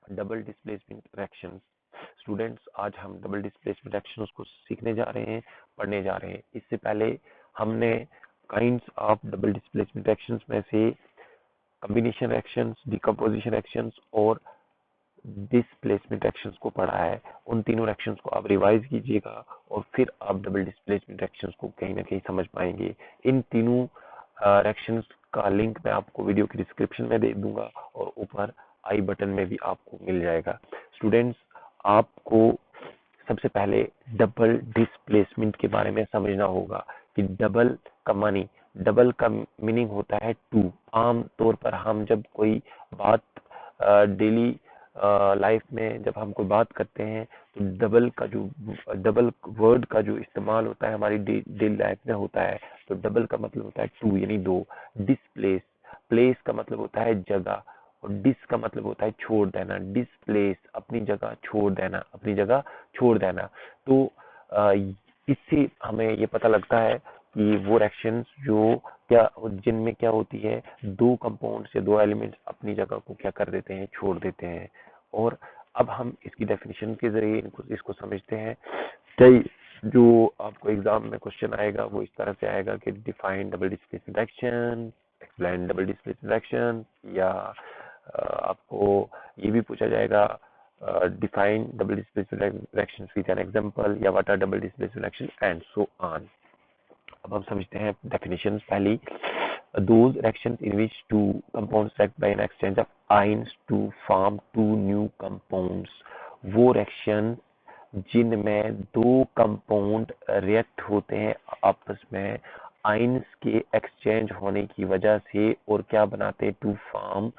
Double displacement reactions. Students, आज हम double displacement reactions को सीखने जा रहे हैं, पढ़ने जा रहे हैं। इससे पहले हमने kinds of double displacement reactions में से कॉम्बिनेशन रिएक्शंस, डिकम्पोजिशन रिएक्शंस और डिस्प्लेसमेंट रिएक्शंस को पढ़ा है। उन तीनों रिएक्शंस को आप रिवाइज कीजिएगा और फिर आप डबल डिस्प्लेसमेंट रिएक्शंस को कहीं ना कहीं समझ पाएंगे। इन तीनों रिएक्शंस का लिंक मैं आपको वीडियो की डिस्क्रिप्शन में दे दूंगा और ऊपर आई बटन में भी आपको मिल जाएगा। स्टूडेंट्स, आपको सबसे पहले डबल डिस्प्लेसमेंट के बारे में समझना होगा कि डबल का मीनिंग होता है टू। आम तौर पर हम जब कोई बात डेली लाइफ में जब हम कोई बात करते हैं तो डबल वर्ड का जो इस्तेमाल होता है हमारी डेली लाइफ में होता है, तो डबल का मतलब होता है टू यानी दो। डिस्प्लेस, प्लेस का मतलब होता है जगह, और डिस का मतलब होता है छोड़ देना। डिस्प्लेस अपनी जगह छोड़ देना, अपनी जगह छोड़ देना। तो इससे हमें ये पता लगता है कि वो रिएक्शंस जिनमें क्या होती है, दो कंपाउंड्स या दो एलिमेंट्स अपनी जगह को क्या कर देते हैं, छोड़ देते हैं। और अब हम इसकी डेफिनेशन के जरिए इसको समझते हैं। कई जो आपको एग्जाम में क्वेश्चन आएगा वो इस तरह से आएगा कि define double displacement reaction, explain double displacement reaction, या आपको ये भी पूछा जाएगा define double displacement reaction with an example, या what are double displacement reaction and so on. अब हम समझते हैं डेफिनेशन। पहली, those reactions in which two compounds react by an exchange of ions to form two new compounds, वो reaction जिनमें दो compound react होते हैं आपस में आयंस के एक्सचेंज होने की वजह से, और क्या बनाते हैं, to form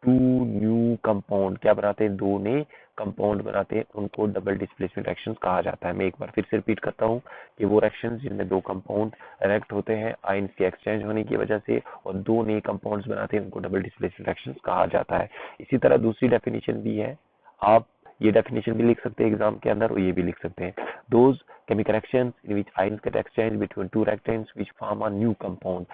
two new compound, क्या बनाते हैं, दो नए कंपाउंड बनाते हैं, उनको डबल डिस्प्लेसमेंट रिएक्शंस कहा जाता है। मैं एक बार फिर से रिपीट करता हूँ कि वो रिएक्शंस जिनमें दो कंपाउंड रिएक्ट होते हैं आयंस के एक्सचेंज होने की वजह से और दो नए कंपाउंड्स बनाते हैं, उनको डबल डिस्प्लेसमेंट रिएक्शंस कहा जाता है। इसी तरह दूसरी डेफिनेशन भी है, आप ये डेफिनेशन भी लिख सकते हैं एग्जाम के अंदर और ये भी लिख सकते हैं। Those chemical reactions in which ions get exchange between two reactants which form a new compound,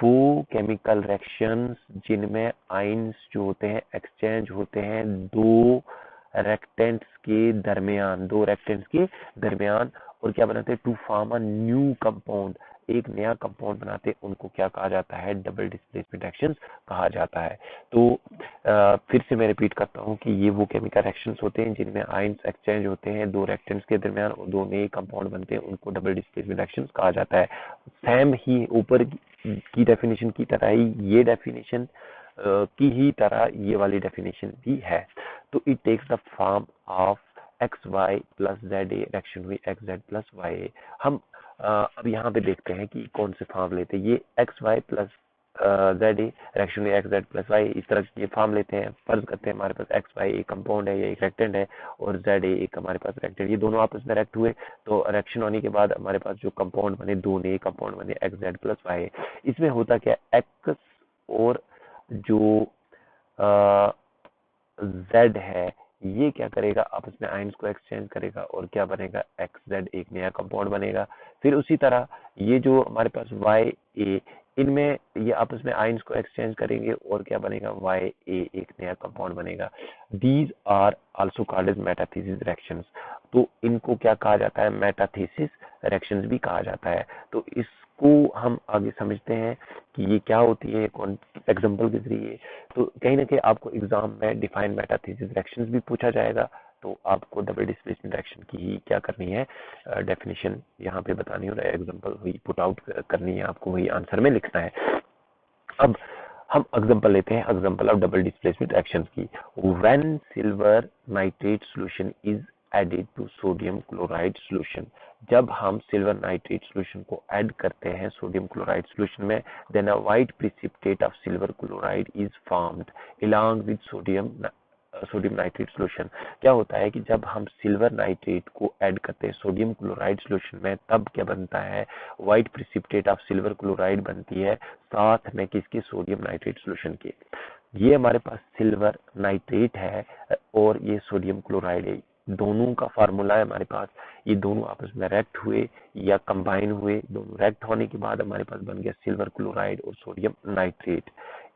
वो केमिकल रिएक्शंस जिनमें आयंस जो होते हैं एक्सचेंज होते हैं दो रिएक्टेंट्स के दरमियान, और क्या बनाते हैं, to form a new compound, एक नया कंपाउंड बनाते हैं, उनको क्या कहा जाता है, डबल डिस्प्लेसमेंट रिएक्शंस कहा जाता है। तो फिर से मैं रिपीट करता हूँ कि ये वो केमिकल रिएक्शंस होते हैं जिनमें आयंस एक्सचेंज होते हैं दो रिएक्टेंट्स के दरमियान और दो नए कंपाउंड बनते हैं, उनको डबल डिस्प्लेसमेंट रिएक्शंस कहा जाता है। सेम ही ऊपर की डेफिनेशन की तरह ही ये डेफिनेशन की ही तरह ये वाली डेफिनेशन भी है। तो it takes the form of XY plus ZA reaction हुई XZ प्लस YA। हम अब यहाँ पे देखते हैं कि कौन से फॉर्म लेते हैं। ये XY प्लस ZA रिएक्शन हुई XZ प्लस YA, इस तरह ये फॉर्म लेते हैं। फर्ज करते हैं हमारे पास XY एक कंपाउंड है या एक रिएक्टेंट है और ZA एक हमारे पास रिएक्टेंट, ये दोनों आपस में रिएक्ट हुए, तो रिएक्शन होने के बाद हमारे पास जो कंपाउंड बने, दो नए कंपाउंड बने XZ प्लस YA। इसमें होता क्या, X और जो Z है ये क्या करेगा, आपस में आयंस को एक्सचेंज करेगा और क्या बनेगा, XZ एक नया कंपाउंड बनेगा। फिर उसी तरह ये जो हमारे पास YA, इनमें ये आपस में आयंस को एक्सचेंज करेंगे और क्या बनेगा, YA एक नया कंपाउंड बनेगा। These are also called as metathesis reactions. तो इनको क्या कहा जाता है, मेटाथेसिस रिएक्शंस भी कहा जाता है। तो इसको हम आगे समझते हैं कि ये क्या होती है कौन एग्जांपल के जरिए। तो कहीं ना कहीं आपको एग्जाम में डिफाइन मेटाथेसिस रिएक्शंस भी पूछा जाएगा, तो आपको डबल डिस्प्लेसमेंट रिएक्शन की ही क्या करनी है, डेफिनेशन यहाँ पे बतानी हो रहा है, एग्जांपल वही पुट आउट करनी है, आपको वही आंसर में लिखना है। अब हम एग्जांपल लेते हैं, example of double displacement reactions की। When silver nitrate solution is added to sodium chloride solution, जब हम सिल्वर नाइट्रेट सॉल्यूशन को ऐड करते हैं सोडियम क्लोराइड सॉल्यूशन में, then a white precipitate of silver chloride is formed along with sodium nitrate solution. क्या होता है कि जब हम सिल्वर नाइट्रेट को ऐड करते हैं सोडियम क्लोराइड सॉल्यूशन में, तब क्या बनता है, white precipitate of silver chloride बनती है साथ में किसके, सोडियम नाइट्रेट सॉल्यूशन के। ये हमारे पास सिल्वर नाइट्रेट है और ये सोडियम क्लोराइड है, दोनों का फार्मूला है हमारे पास। ये दोनों आपस में रिएक्ट हुए या कंबाइन हुए, दोनों रिएक्ट होने के बाद हमारे पास बन गया सिल्वर क्लोराइड और sodium nitrate.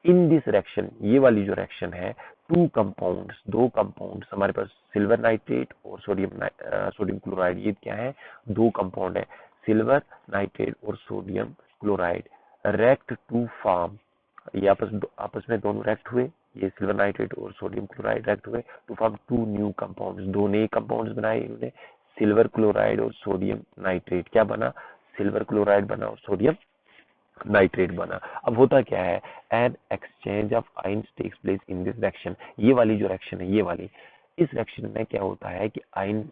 In this reaction, ये वाली जो रिएक्शन है, दो कंपाउंड्स हमारे पास सिल्वर नाइट्रेट और सोडियम क्लोराइड, ये क्या है, दो कंपाउंड है, सिल्वर नाइट्रेट और sodium chloride react to form, ये आपस में दोनों रेक्ट हुए, ये सिल्वर नाइट्रेट और सोडियम क्लोराइड रेक्ट हुए to form two new compounds, दो नए कंपाउंड्स बनाए इन्होंने, सिल्वर क्लोराइड और सोडियम नाइट्रेट, क्या बना, सिल्वर क्लोराइड बना और सोडियम नाइट्रेट बना। अब होता क्या है, an exchange of ions takes place in this reaction, ये वाली जो रिएक्शन है, ये वाली, इस रिएक्शन में क्या होता है कि आयंस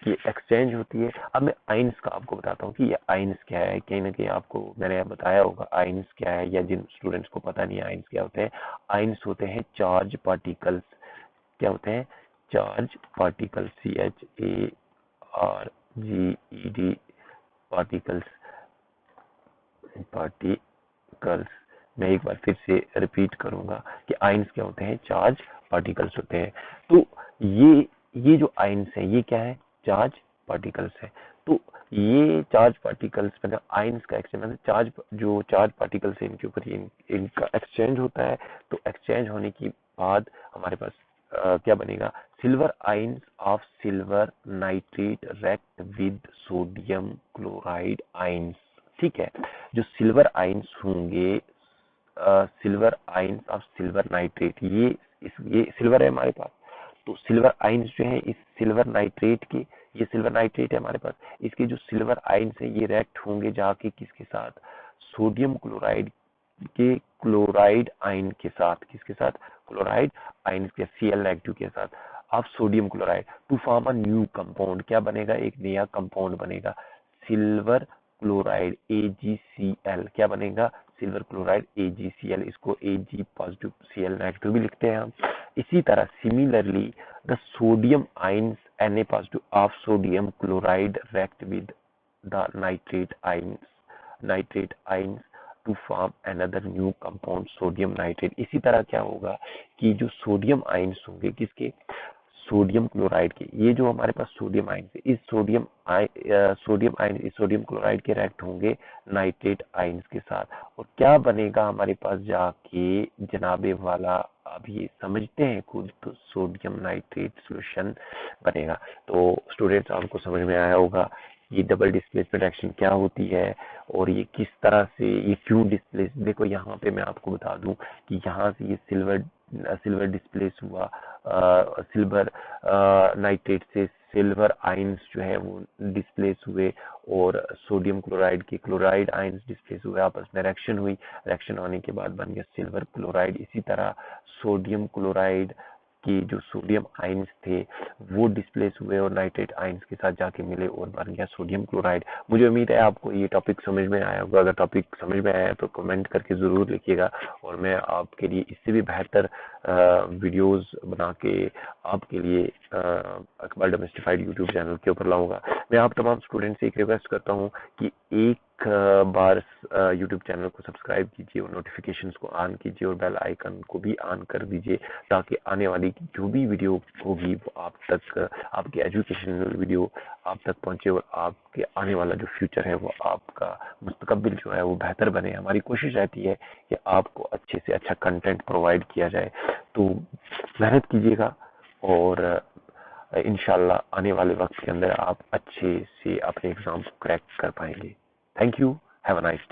की एक्सचेंज होती है। अब मैं आयंस का आपको बताता हूँ कि ये आयंस क्या है, कहीं ना कहीं आपको मैंने बताया होगा आयंस क्या है, या जिन स्टूडेंट्स को पता नहीं है आयंस क्या होते हैं, आयंस होते हैं चार्ज पार्टिकल्स, क्या होते हैं, चार्ज पार्टिकल्स, CHARGED पार्टिकल्स, मैं एक बार फिर से रिपीट करूंगा कि आयंस क्या होते हैं, चार्ज पार्टिकल्स होते हैं। तो ये जो आयंस है, ये क्या है, चार्ज पार्टिकल्स है। तो ये चार्ज पार्टिकल्स मतलब आयंस का एक्सचेंज, मतलब चार्ज पार्टिकल्स है, इनके ऊपर इनका एक्सचेंज होता है। तो एक्सचेंज होने के बाद हमारे पास क्या बनेगा, silver ions of silver nitrate react with sodium chloride ions, ठीक है। जो सिल्वर आयंस होंगे, silver ions of silver nitrate, ये सिल्वर है हमारे पास, तो सिल्वर आयंस जो है इस सिल्वर नाइट्रेट के, ये सिल्वर नाइट्रेट है हमारे पास, इसके जो सिल्वर आयंस है ये रिएक्ट होंगे जाके किसके साथ, सोडियम क्लोराइड के क्लोराइड आयन के साथ, किसके साथ, क्लोराइड आयन के Cl नेगेटिव के साथ of sodium chloride to form a new compound, क्या बनेगा, एक नया कंपाउंड बनेगा, सिल्वर क्लोराइड AgCl, क्या बनेगा, सिल्वर क्लोराइड AgCl, इसको Ag पॉजिटिव Cl नेगेटिव भी लिखते हैं हम। इसी तरह similarly the sodium ions Na positive of sodium chloride react with the nitrate ions to form another new compound sodium nitrate. इसी तरह क्या होगा कि जो सोडियम आयंस होंगे किसके, सोडियम क्लोराइड के, ये जो हमारे पास सोडियम आयंस है, इस सोडियम क्लोराइड के रिएक्ट होंगे नाइट्रेट आयंस के साथ, और क्या बनेगा हमारे पास जाके, जनाबे वाला अब ये समझते हैं खुद, तो सोडियम नाइट्रेट सोल्यूशन बनेगा। तो स्टूडेंट्स आपको समझ में आया होगा ये डबल डिस्प्लेसमेंट रिएक्शन क्या होती है और ये किस तरह से, ये क्यों डिस्प्लेस, देखो यहाँ पे मैं आपको बता दूं कि यहाँ से ये सिल्वर डिस्प्लेस हुआ, सिल्वर नाइट्रेट से सिल्वर आयंस जो है वो डिस्प्लेस हुए, और सोडियम क्लोराइड के क्लोराइड आयंस डिस्प्लेस हुए, आपस में रिएक्शन हुई, रिएक्शन होने के बाद बन गया सिल्वर क्लोराइड। इसी तरह सोडियम क्लोराइड कि जो सोडियम आयंस थे वो डिस्प्लेस हुए और नाइट्रेट आयंस के साथ जाके मिले और बन गया सोडियम क्लोराइड। मुझे उम्मीद है आपको ये टॉपिक समझ में आया होगा। अगर टॉपिक समझ में आया तो कमेंट करके ज़रूर लिखिएगा, और मैं आपके लिए इससे भी बेहतर वीडियोस बना के आपके लिए अकबर डेमिस्टिफाइड यूट्यूब चैनल के ऊपर लाऊंगा। मैं आप तमाम स्टूडेंट से एक रिक्वेस्ट करता हूँ कि एक बार यूट्यूब चैनल को सब्सक्राइब कीजिए और नोटिफिकेशंस को ऑन कीजिए और बेल आइकन को भी ऑन कर दीजिए, ताकि आने वाली जो भी वीडियो होगी वो आप तक, आपकी एजुकेशनल वीडियो आप तक पहुंचे और आपके आने वाला जो फ्यूचर है वो आपका मुस्तकबिल जो है वो बेहतर बने। हमारी कोशिश रहती है कि आपको अच्छे से अच्छा कंटेंट प्रोवाइड किया जाए, तो मेहनत कीजिएगा और इंशाल्लाह आने वाले वक्त के अंदर आप अच्छे से अपने एग्जाम को क्रैक कर पाएंगे। Thank you, have a nice day.